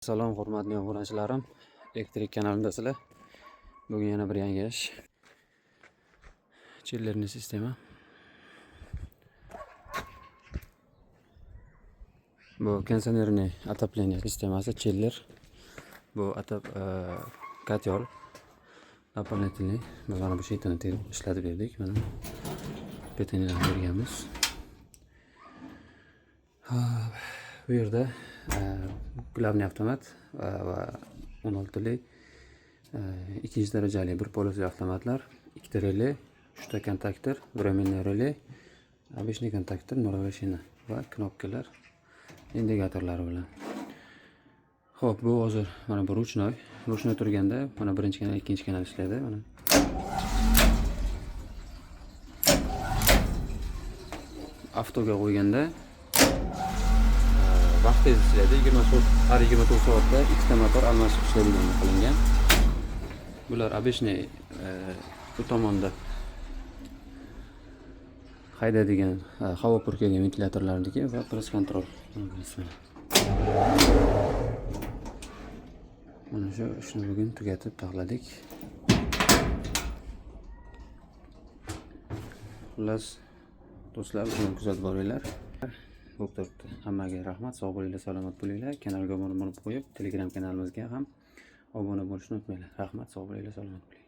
Salom hurmatli obunachilarim, elektrik kanalimdasizlar. Bugun yana bir yangi ish. Chillerni sistema. Bu konditsionerni отопление sistemasi chiller. Bu kotyol дополнительный. Mana bu sheytini ishlatib berdik. Mana betoniyalarni berganmiz. Bu yerda главный avtomat va 16lik 2 darajali bir polosli avtomatlar, 2 relay, 3 kontaktor, временный relay, 5 kontaktor, nurli shina va knopkalar, indikatorlari bilan. Xo'p, bu hozir mana bu ruchnoy turganda mana birinchi kanal, ikkinchi kanal ishlaydi. Mana avtoga qo'yganda vaqt tez ishlaydi. 24 soatda ikkita motor almashib ishlaydigan qilingan. Bular обычный bu tomonda haydaydigan havo purkagan ventilyatorlarniki va press kontrol. Mana shu ishni bugun tugatib taqladik. Xullas do'stlar, buni kuzatib boringlar. Bo'p turibdi. Hammaga rahmat, sog' bo'linglar, salomat bo'linglar. Kanalga obuna bo'lib qo'yib, Telegram kanalimizga ham obuna bo'lishni unutmanglar. Rahmat, sog' bo'linglar, salomat bo'ling.